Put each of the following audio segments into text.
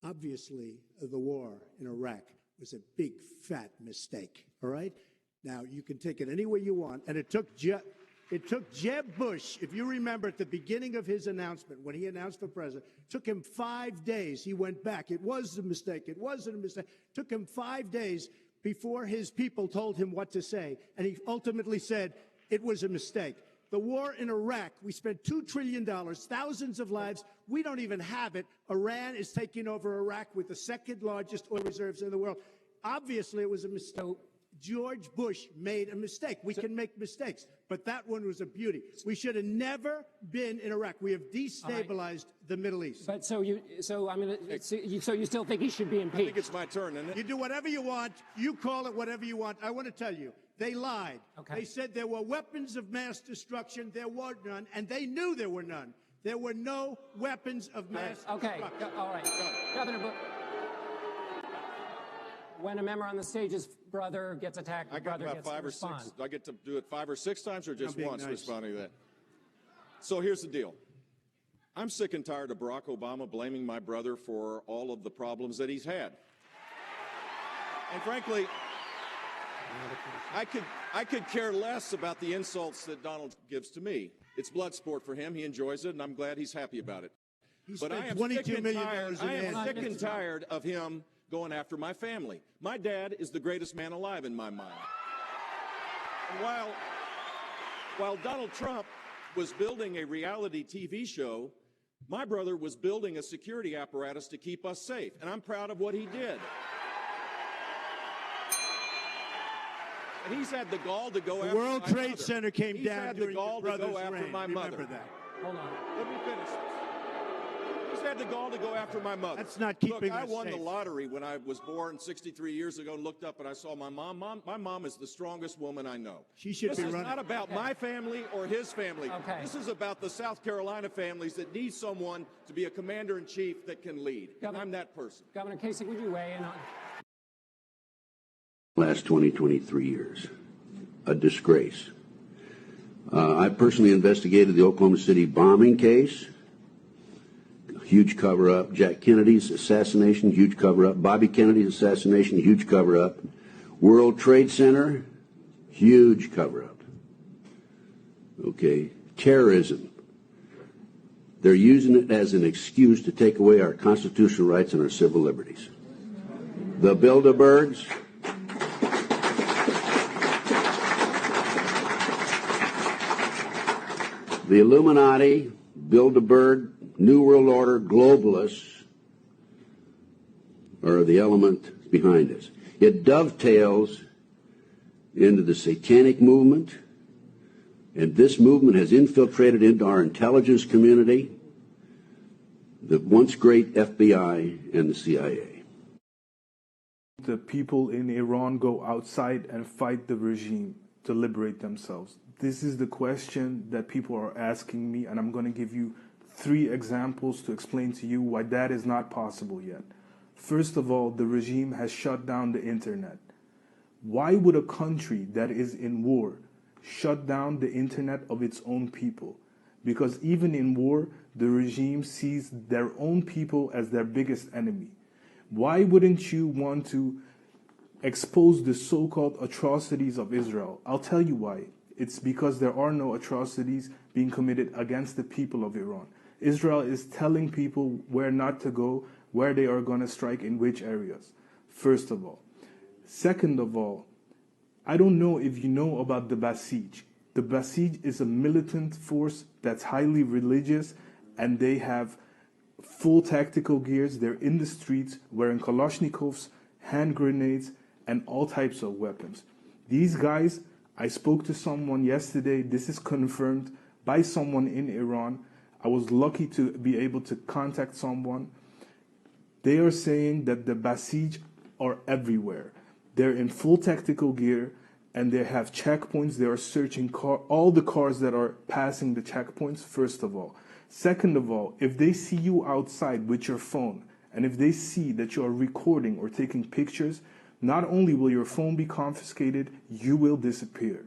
Obviously, the war in Iraq was a big, fat mistake, all right? Now, you can take it any way you want, and it took Jed Bush, if you remember at the beginning of his announcement, when he announced for president, it took him 5 days. He went back. It was a mistake. It wasn't a mistake. It took him 5 days before his people told him what to say, and he ultimately said it was a mistake. The war in Iraq, we spent $2 trillion, thousands of lives. We don't even have it. Iran is taking over Iraq with the second largest oil reserves in the world. Obviously, it was a mistake. George Bush made a mistake. We can make mistakes, but that one was a beauty. We should have never been in Iraq. We have destabilized the Middle East. But so you still think he should be impeached? I think it's my turn, isn't it? You do whatever you want. You call it whatever you want. I want to tell you, they lied. Okay. They said there were weapons of mass destruction. There were none, and they knew there were none. There were no weapons of mass destruction. All right. Governor Bush. When a member on the stage's brother gets attacked, the brother gets to respond. I get to do it 5 or 6 times or just once nice. responding to that? So here's the deal. I'm sick and tired of Barack Obama blaming my brother for all of the problems that he's had. And frankly, I could care less about the insults that Donald gives to me. It's blood sport for him. He enjoys it, and I'm glad he's happy about it. But I am sick and tired of him going after my family. My dad is the greatest man alive in my mind. And while Donald Trump was building a reality TV show, my brother was building a security apparatus to keep us safe, and I'm proud of what he did. And he's had the gall to go after my mother. The World Trade Center came down during your brother's reign. Remember that. Hold on. Let me finish this. He's had the gall to go after my mother. That's not keeping us I won safe. the lottery when I was born 63 years ago and looked up and I saw my mom. My mom is the strongest woman I know. She should be running. This is not about my family or his family. Okay. This is about the South Carolina families that need someone to be a commander-in-chief that can lead. Governor, I'm that person. Governor Kasich, would you weigh in on... Last 23 years. A disgrace. I personally investigated the Oklahoma City bombing case. Huge cover-up. Jack Kennedy's assassination, huge cover-up. Bobby Kennedy's assassination, huge cover-up. World Trade Center, huge cover-up. Okay. Terrorism. They're using it as an excuse to take away our constitutional rights and our civil liberties. The Bilderbergs. The Illuminati, Bilderberg, New World Order, globalists are the element behind this. It dovetails into the satanic movement, and this movement has infiltrated into our intelligence community, the once great FBI and the CIA. The people in Iran go outside and fight the regime to liberate themselves. This is the question that people are asking me, and I'm going to give you 3 examples to explain to you why that is not possible yet. First of all, the regime has shut down the internet. Why would a country that is in war shut down the internet of its own people? Because even in war, the regime sees their own people as their biggest enemy. Why wouldn't you want to expose the so-called atrocities of Israel? I'll tell you why. It's because there are no atrocities being committed against the people of Iran. Israel is telling people where not to go, where they are going to strike, in which areas, first of all. Second of all, I don't know if you know about the Basij. The Basij is a militant force that's highly religious, and they have full tactical gears. They're in the streets wearing Kalashnikovs, hand grenades, and all types of weapons. These guys, I spoke to someone yesterday, this is confirmed by someone in Iran. I was lucky to be able to contact someone. They are saying that the Basij are everywhere. They're in full tactical gear, and they have checkpoints. They are searching all the cars that are passing the checkpoints, first of all. Second of all, if they see you outside with your phone, and if they see that you are recording or taking pictures, not only will your phone be confiscated, you will disappear.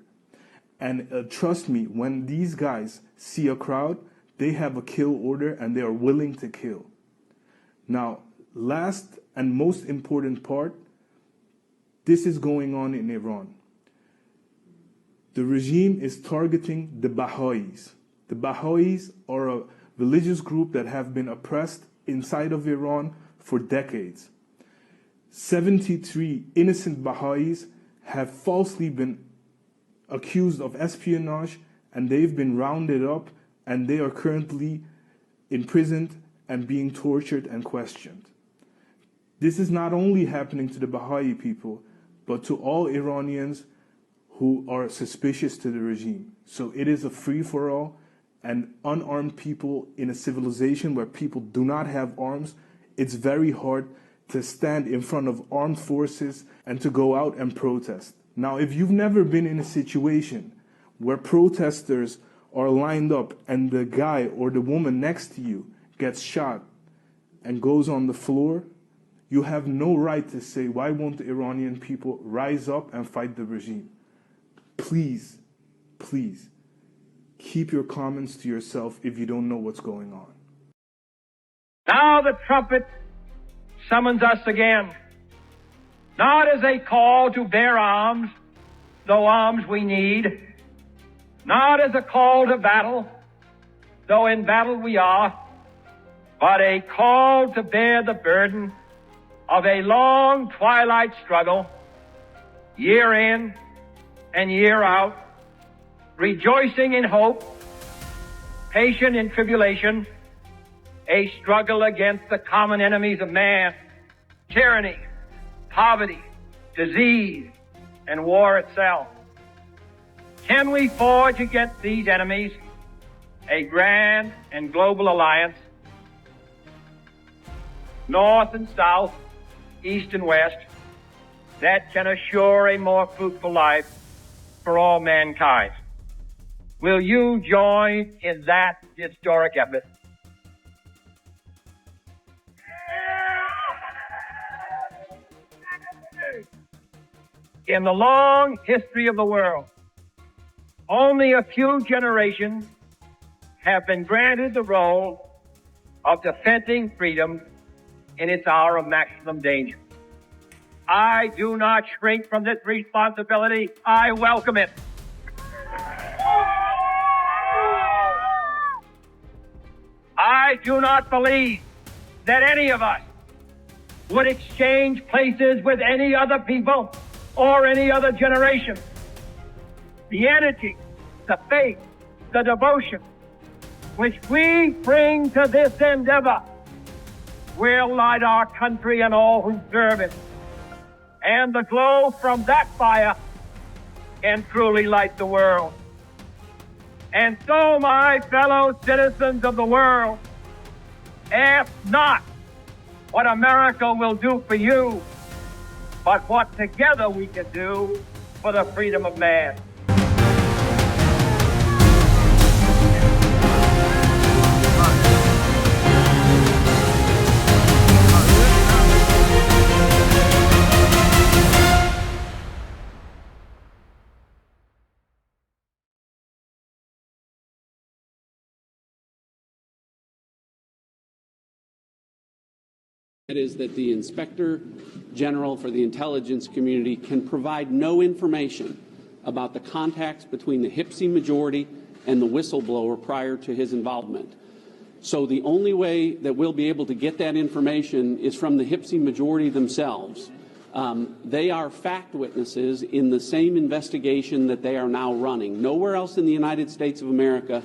And trust me, when these guys see a crowd, they have a kill order and they are willing to kill. Now, last and most important part, this is going on in Iran. The regime is targeting the Baha'is. The Baha'is are a religious group that have been oppressed inside of Iran for decades. 73 innocent Baha'is have falsely been accused of espionage, and they've been rounded up, and they are currently imprisoned and being tortured and questioned. This is not only happening to the Baha'i people, but to all Iranians who are suspicious to the regime. So it is a free-for-all, and unarmed people in a civilization where people do not have arms, it's very hard to stand in front of armed forces and to go out and protest. Now, if you've never been in a situation where protesters are lined up and the guy or the woman next to you gets shot and goes on the floor, you have no right to say, why won't the Iranian people rise up and fight the regime? Please, please, keep your comments to yourself if you don't know what's going on. Now the trumpet summons us again, not as a call to bear arms, though arms we need, not as a call to battle, though in battle we are, but a call to bear the burden of a long twilight struggle, year in and year out, rejoicing in hope, patient in tribulation, a struggle against the common enemies of man, tyranny, poverty, disease, and war itself. Can we forge against these enemies a grand and global alliance, north and south, east and west, that can assure a more fruitful life for all mankind? Will you join in that historic effort? In the long history of the world, only a few generations have been granted the role of defending freedom in its hour of maximum danger. I do not shrink from this responsibility. I welcome it. I do not believe that any of us would exchange places with any other people or any other generation. The energy, the faith, the devotion which we bring to this endeavor will light our country and all who serve it. And the glow from that fire can truly light the world. And so, my fellow citizens of the world, ask not what America will do for you, but what together we can do for the freedom of man. That is that the Inspector General for the intelligence community can provide no information about the contacts between the HIPSI majority and the whistleblower prior to his involvement. So the only way that we'll be able to get that information is from the HIPSI majority themselves. They are fact witnesses in the same investigation that they are now running. Nowhere else in the United States of America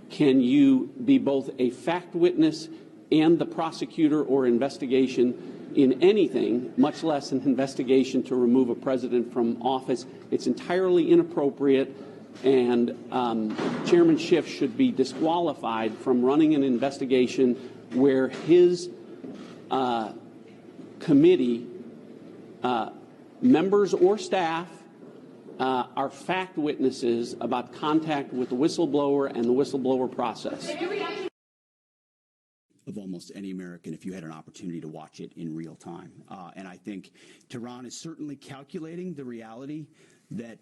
can you be both a fact witness and the prosecutor or investigation in anything, much less an investigation to remove a president from office. It's entirely inappropriate, and Chairman Schiff should be disqualified from running an investigation where his committee members or staff are fact witnesses about contact with the whistleblower and the whistleblower process. Of almost any American if you had an opportunity to watch it in real time. And I think Tehran is certainly calculating the reality that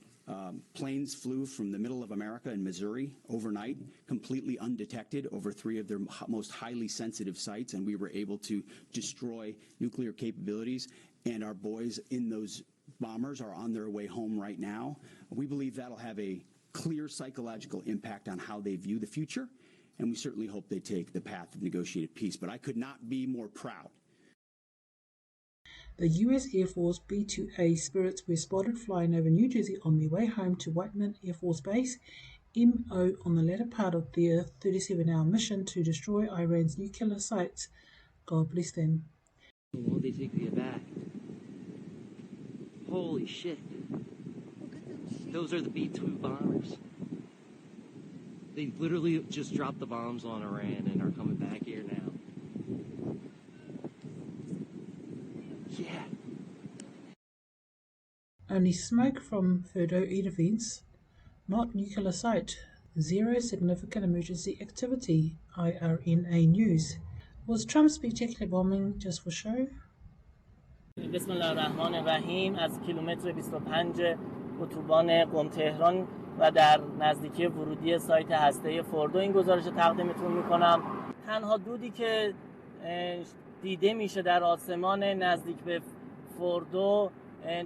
Planes flew from the middle of America in Missouri overnight, completely undetected over 3 of their most highly sensitive sites, and we were able to destroy nuclear capabilities. And our boys in those bombers are on their way home right now. We believe that'll have a clear psychological impact on how they view the future, and we certainly hope they take the path of negotiated peace. But I could not be more proud. The U.S. Air Force B-2A Spirits were spotted flying over New Jersey on their way home to Whiteman Air Force Base, MO, on the latter part of their 37-hour mission to destroy Iran's nuclear sites. God bless them. Won't they take me back? Holy shit. Those are the B-2 bombers. They literally just dropped the bombs on Iran and are coming back here now. Yeah. Only smoke from Fordo air defense, not nuclear site. Zero significant emergency activity, IRNA News. Was Trump's spectacular bombing just for show? بسم الله الرحمن الرحیم. از کیلومتر 25 اتوبان قم تهران و در نزدیکی ورودی سایت هسته فوردو این گزارش تقدیمتون میکنم. تنها دودی که دیده میشه در آسمان نزدیک به فوردو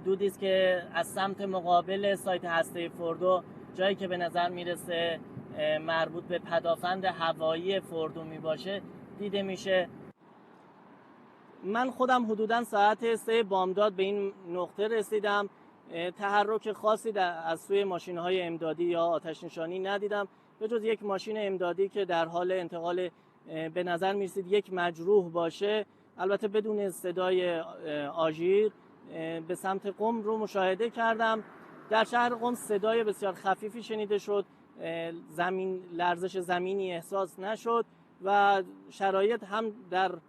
دودی است که از سمت مقابل سایت هسته فوردو، جایی که به نظر میرسه مربوط به پدافند هوایی فوردو میباشه، دیده میشه. من خودم حدوداً ساعت 3 بامداد به این نقطه رسیدم. تحرک خاصی از سوی ماشین‌های امدادی یا آتش نشانی ندیدم، به جز یک ماشین امدادی که در حال انتقال به نظر می‌رسید یک مجروح باشه، البته بدون صدای آژیر، به سمت قم رو مشاهده کردم. در شهر قم صدای بسیار خفیفی شنیده شد، لرزش زمینی احساس نشد و شرایط هم در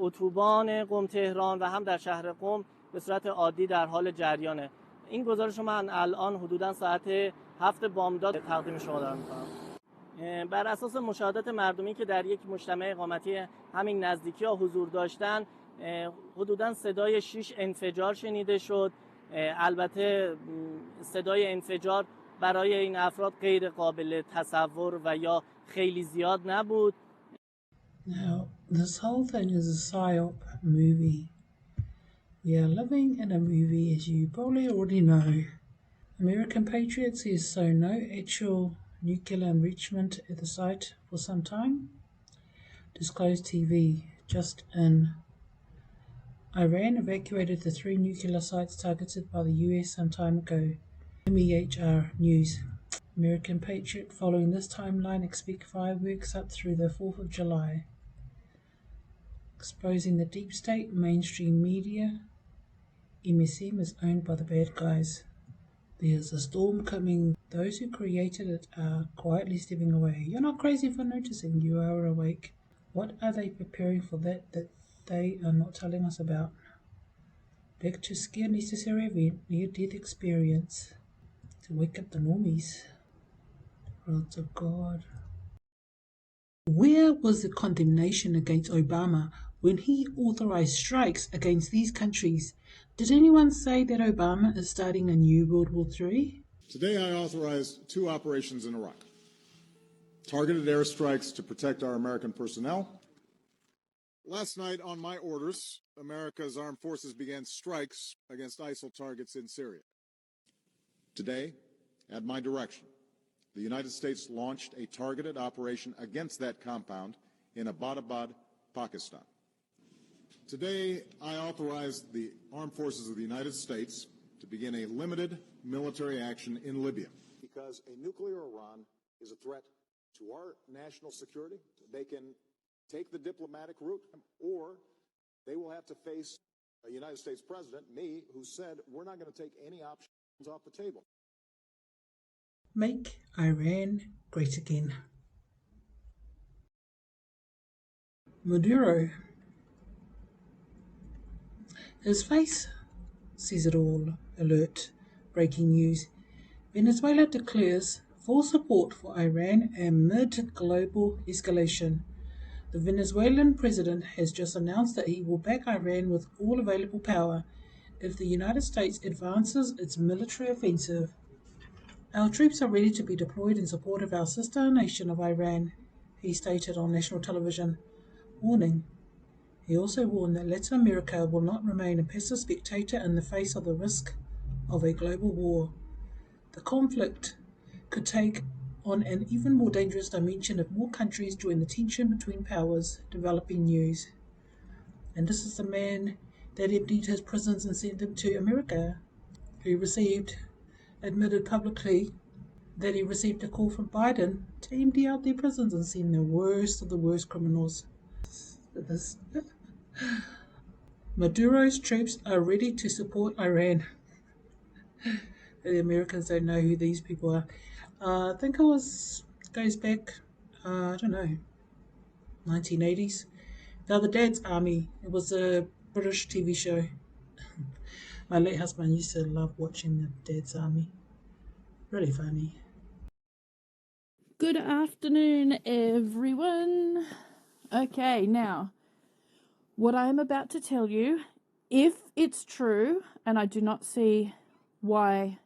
اتوبان قم تهران و هم در شهر قم به صورت عادی در حال جریانه. این گزارش رو من الان حدوداً ساعت 7 بامداد تقدیم شما دارم می‌کنم. بر اساس مشاهدات مردمی که در یک مجتمع اقامتی همین نزدیکی‌ها حضور داشتن، حدوداً صدای 6 انفجار شنیده شد. البته صدای انفجار برای این افراد غیر قابل تصور و یا خیلی زیاد نبود. Now, this whole thing is a psyop movie. We are living in a movie, as you probably already know. American Patriot says so no actual nuclear enrichment at the site for some time. Disclosed TV, just in. Iran evacuated the 3 nuclear sites targeted by the US some time ago. MEHR News. American Patriot, following this timeline, expect fireworks up through the 4th of July. Exposing the deep state mainstream media. MSM is owned by the bad guys. There's a storm coming. Those who created it are quietly stepping away. You're not crazy for noticing. You are awake. What are they preparing for that they are not telling us about? Back to scare necessary event, near-death experience. To wake up the normies. Wrath of God. Where was the condemnation against Obama when he authorized strikes against these countries? Did anyone say that Obama is starting a new World War III? Today I authorized 2 operations in Iraq. Targeted airstrikes to protect our American personnel. Last night, on my orders, America's armed forces began strikes against ISIL targets in Syria. Today, at my direction, the United States launched a targeted operation against that compound in Abbottabad, Pakistan. Today, I authorized the armed forces of the United States to begin a limited military action in Libya. Because a nuclear Iran is a threat to our national security, they can take the diplomatic route, or they will have to face a United States president, me, who said we're not going to take any options off the table. Make Iran great again. Maduro. His face says it all. Alert. Breaking news. Venezuela declares full support for Iran amid global escalation. The Venezuelan president has just announced that he will back Iran with all available power if the United States advances its military offensive. Our troops are ready to be deployed in support of our sister nation of Iran, he stated on national television, warning. He also warned that Latin America will not remain a passive spectator in the face of the risk of a global war. The conflict could take on an even more dangerous dimension if more countries join the tension between powers, developing news. And this is the man that emptied his prisons and sent them to America, who admitted publicly that he received a call from Biden to empty out their prisons and send the worst of the worst criminals. Maduro's troops are ready to support Iran. The Americans don't know who these people are. I think goes back, 1980s. The other Dad's Army. It was a British TV show. My late husband used to love watching the Dad's Army. Really funny. Good afternoon, everyone. Okay, now, what I am about to tell you, if it's true, and I do not see why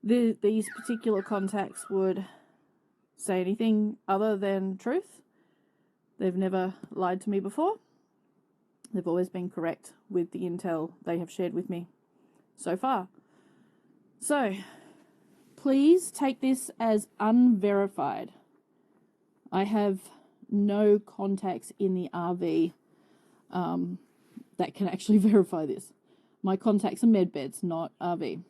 these particular contacts would say anything other than truth. They've never lied to me before. They've always been correct with the intel they have shared with me so far. So, please take this as unverified. I have no contacts in the RV that can actually verify this. My contacts are medbeds, not RV.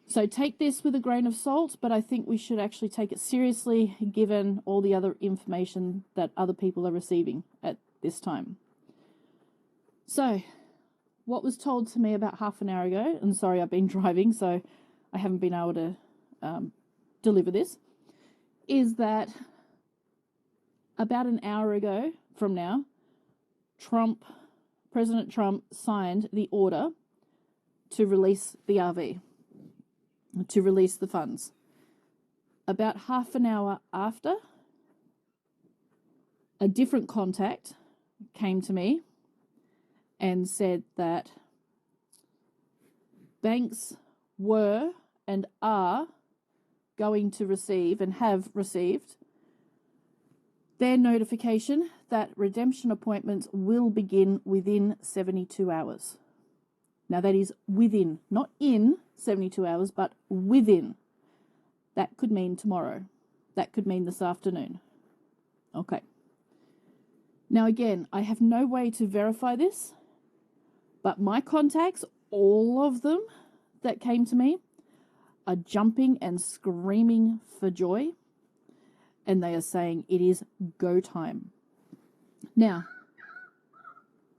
So take this with a grain of salt, but I think we should actually take it seriously given all the other information that other people are receiving at this time. So, what was told to me about half an hour ago, and sorry, I've been driving, so I haven't been able to deliver this, is that about an hour ago from now, President Trump signed the order to release the RV, to release the funds. About half an hour after, a different contact came to me and said that banks were and are going to receive and have received their notification that redemption appointments will begin within 72 hours. Now that is within, not in 72 hours, but within. That could mean tomorrow. That could mean this afternoon. Okay. Now again, I have no way to verify this, but my contacts, all of them that came to me, are jumping and screaming for joy, and they are saying it is go time. Now,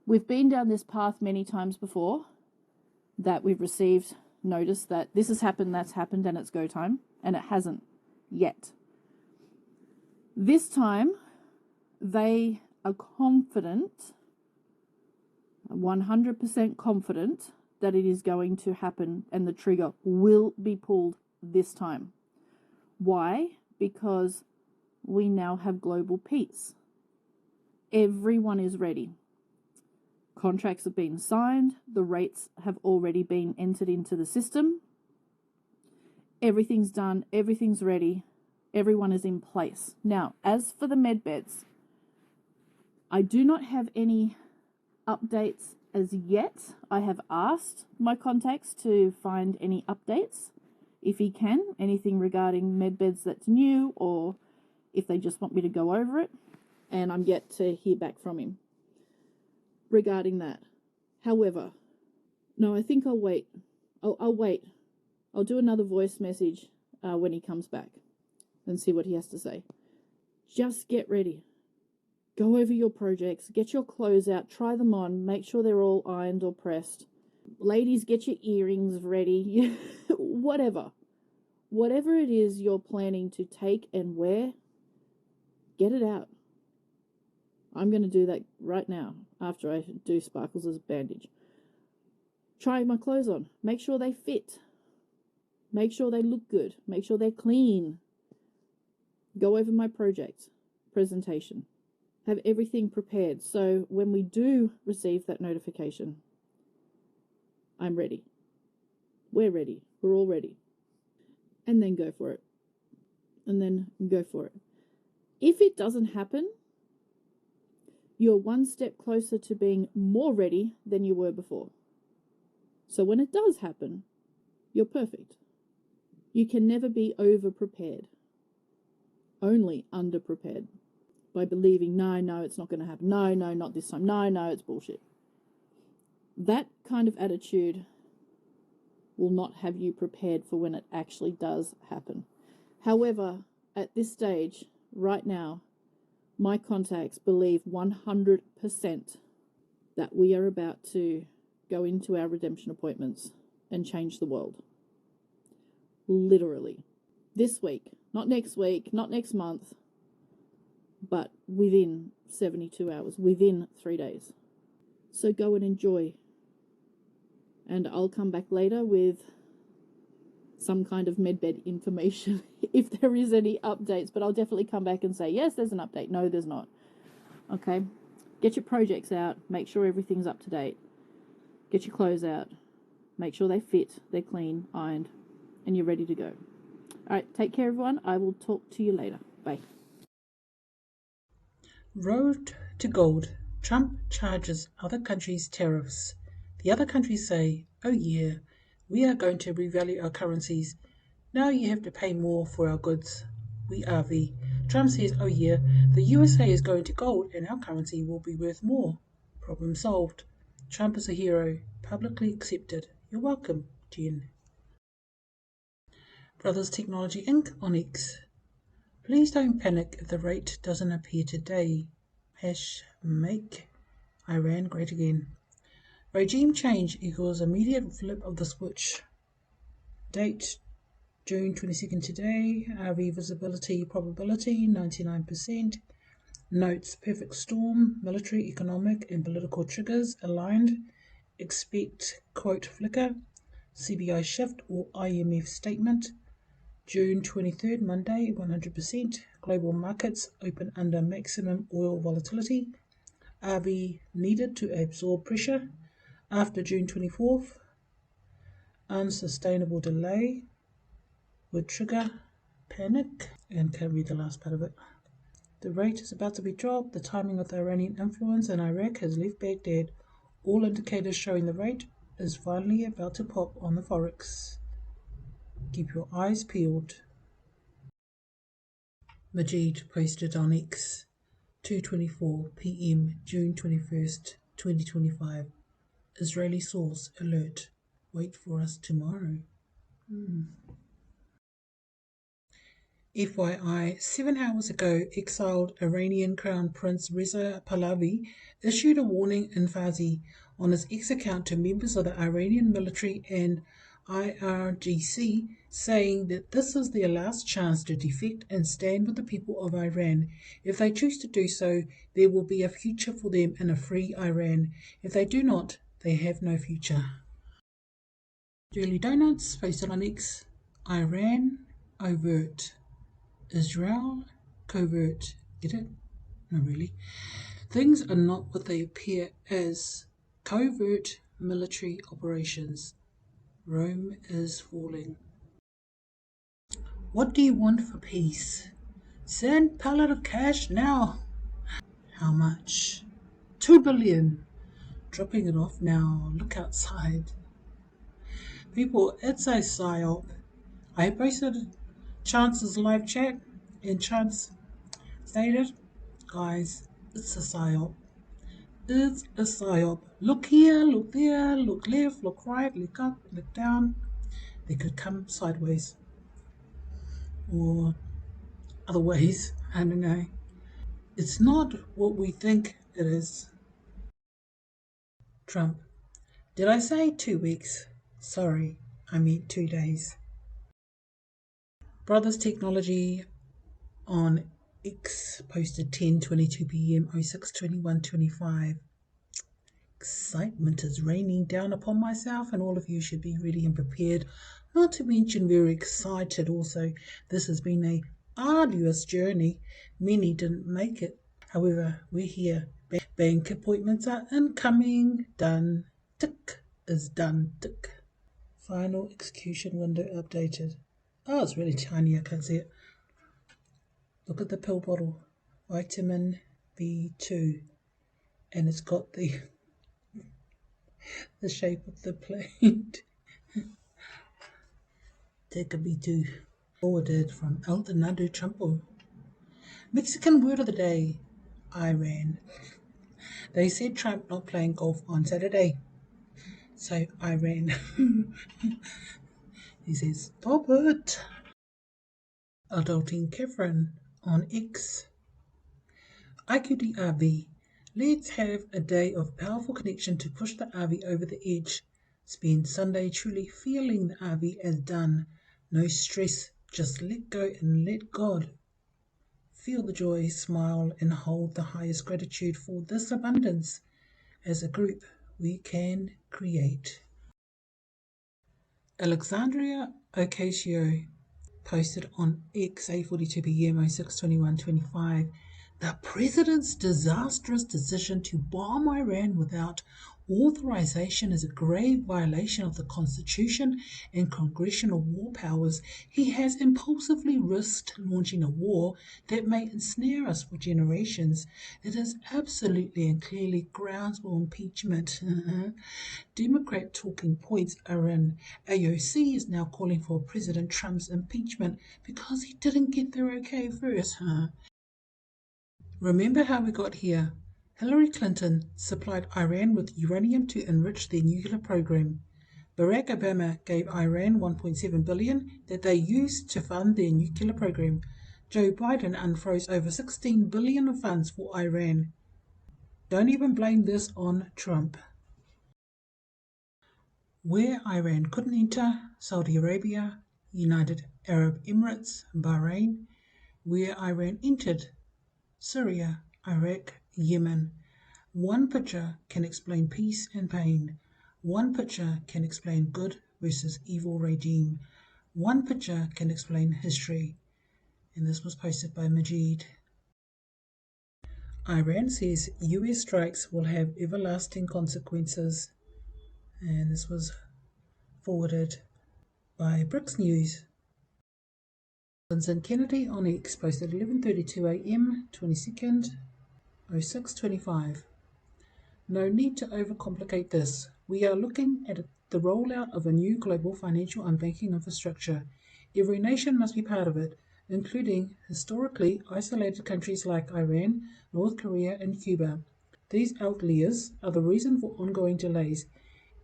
we've been down this path many times before, that we've received notice that this has happened, that's happened, and it's go time, and it hasn't yet. This time, they are confident, 100% confident, that it is going to happen and the trigger will be pulled this time. Why? Because we now have global peace. Everyone is ready. Contracts have been signed. The rates have already been entered into the system. Everything's done. Everything's ready. Everyone is in place. Now, as for the med beds, I do not have any updates as yet. I have asked my contacts to find any updates, if he can, anything regarding med beds that's new, or if they just want me to go over it, and I'm yet to hear back from him regarding that. However, no, I think I'll wait. I'll wait. I'll do another voice message when he comes back and see what he has to say. Just get ready. Go over your projects, get your clothes out, try them on, make sure they're all ironed or pressed. Ladies, get your earrings ready. Whatever. Whatever it is you're planning to take and wear, get it out. I'm going to do that right now after I do Sparkles' bandage. Try my clothes on. Make sure they fit. Make sure they look good. Make sure they're clean. Go over my project presentation. Have everything prepared. So when we do receive that notification, I'm ready. We're ready. We're all ready. and then go for it. And then go for it. If it doesn't happen, you're one step closer to being more ready than you were before. So when it does happen, you're perfect. You can never be over-prepared, only under-prepared by believing, no, it's not going to happen. No, not this time. No, it's bullshit. That kind of attitude will not have you prepared for when it actually does happen. However, at this stage, right now, my contacts believe 100% that we are about to go into our redemption appointments and change the world. Literally. This week, not next week, not next month, but within 72 hours, within 3 days. So go and enjoy. And I'll come back later with some kind of medbed information if there is any updates, but I'll definitely come back and say, yes, there's an update. No, there's not. Okay? Get your projects out. Make sure everything's up to date. Get your clothes out. Make sure they fit, they're clean, ironed, and you're ready to go. All right, take care, everyone. I will talk to you later. Bye. Road to gold. Trump charges other countries tariffs. The other countries say, oh yeah, we are going to revalue our currencies. Now you have to pay more for our goods. We RV. Trump says, oh yeah, the USA is going to gold and our currency will be worth more. Problem solved. Trump is a hero. Publicly accepted. You're welcome, Jen. Brothers Technology Inc. on X. Please don't panic if the rate doesn't appear today. Make Iran great again. Regime change equals immediate flip of the switch. Date June 22nd today. RV visibility probability 99%. Notes perfect storm, military, economic and political triggers aligned. Expect quote flicker. CBI shift or IMF statement. June 23rd, Monday, 100%. Global markets open under maximum oil volatility. RV needed to absorb pressure. After June 24th, unsustainable delay would trigger panic. And can't read the last part of it. The rate is about to be dropped. The timing of the Iranian influence in Iraq has left Baghdad. All indicators showing the rate is finally about to pop on the Forex. Keep your eyes peeled. Majid posted on X, 2:24 p.m. June 21st, 2025. Israeli source alert. Wait for us tomorrow. FYI, 7 hours ago, exiled Iranian Crown Prince Reza Pahlavi issued a warning in Farsi on his X account to members of the Iranian military and IRGC, saying that this is their last chance to defect and stand with the people of Iran. If they choose to do so, there will be a future for them in a free Iran. If they do not, they have no future. Daily Donuts posted on X. Iran overt. Israel covert. Get it? No, really. Things are not what they appear as. Covert military operations. Rome is falling. What do you want for peace? Send pallet of cash now. How much? 2 billion. Dropping it off now. Look outside. People, it's a psyop. I posted Chance's live chat and Chance stated, guys, it's a psyop. It's a psyop. Look here, look there, look left, look right, look up, look down. They could come sideways or other ways. I don't know. It's not what we think it is. Trump. Did I say 2 weeks? Sorry, I meant 2 days. Brothers Technology on X posted 10:22 p.m. 06/21/25. Excitement is raining down upon myself, and all of you should be ready and prepared. Not to mention very excited also. This has been a arduous journey. Many didn't make it. However, we're here. Bank appointments are incoming. Done. Tick is done. Tick. Final execution window updated. Oh, it's really tiny, I can't see it. Look at the pill bottle. Vitamin B2. And it's got the shape of the plate. Take a B2. Forwarded from IL Donaldo Trumpo. Mexican word of the day. Iran. They said Trump not playing golf on Saturday. So Iran. He says, stop it. Adulting Katherine on X. IQD RV. Let's have a day of powerful connection to push the RV over the edge. Spend Sunday truly feeling the RV as done. No stress, just let go and let God. Feel the joy, smile, and hold the highest gratitude for this abundance. As a group, we can create. Alexandria Ocasio posted on X 8:42 p.m. 06/21/25. The president's disastrous decision to bomb Iran without authorization is a grave violation of the Constitution and congressional war powers. He has impulsively risked launching a war that may ensnare us for generations. It is absolutely and clearly grounds for impeachment. Democrat talking points are in. AOC is now calling for President Trump's impeachment because he didn't get their okay first. Remember how we got here? Hillary Clinton supplied Iran with uranium to enrich their nuclear program. Barack Obama gave Iran $1.7 billion that they used to fund their nuclear program. Joe Biden unfroze over $16 billion of funds for Iran. Don't even blame this on Trump. Where Iran couldn't enter, Saudi Arabia, United Arab Emirates, Bahrain. Where Iran entered, Syria, Iraq, Yemen. One picture can explain peace and pain. One picture can explain good versus evil regime. One picture can explain history. And this was posted by Majid. Iran says US strikes will have everlasting consequences. And this was forwarded by Bricks News. Vincent Kennedy on X posted 11:32 a.m. 22nd 06/25. No need to overcomplicate this. We are looking at the rollout of a new global financial and banking infrastructure. Every nation must be part of it, including historically isolated countries like Iran, North Korea, and Cuba. These outliers are the reason for ongoing delays.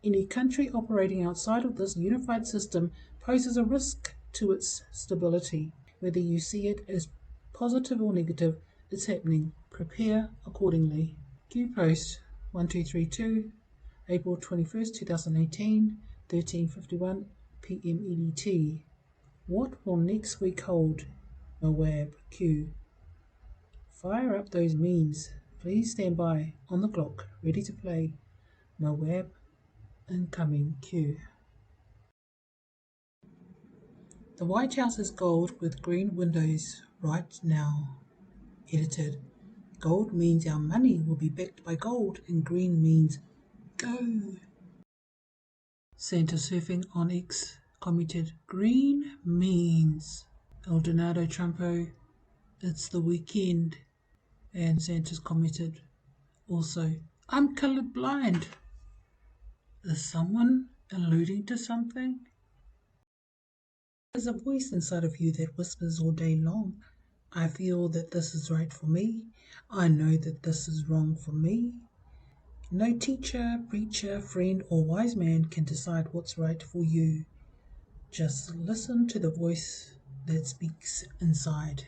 Any country operating outside of this unified system poses a risk to its stability. Whether you see it as positive or negative, it's happening. Prepare accordingly. Q Post 1232, April 21st, 2018, 13:51 p.m. EDT. What will next week hold? Moab Q. Fire up those memes. Please stand by on the clock, ready to play. Moab incoming Q. The White House is gold with green windows right now. Edited. Gold means our money will be backed by gold, and green means go. Santa surfing on X commented, green means IL Donaldo Trumpo, it's the weekend. And Santa's commented also, I'm colorblind. Is someone alluding to something? There's a voice inside of you that whispers all day long. I feel that this is right for me. I know that this is wrong for me. No teacher, preacher, friend, or wise man can decide what's right for you. Just listen to the voice that speaks inside.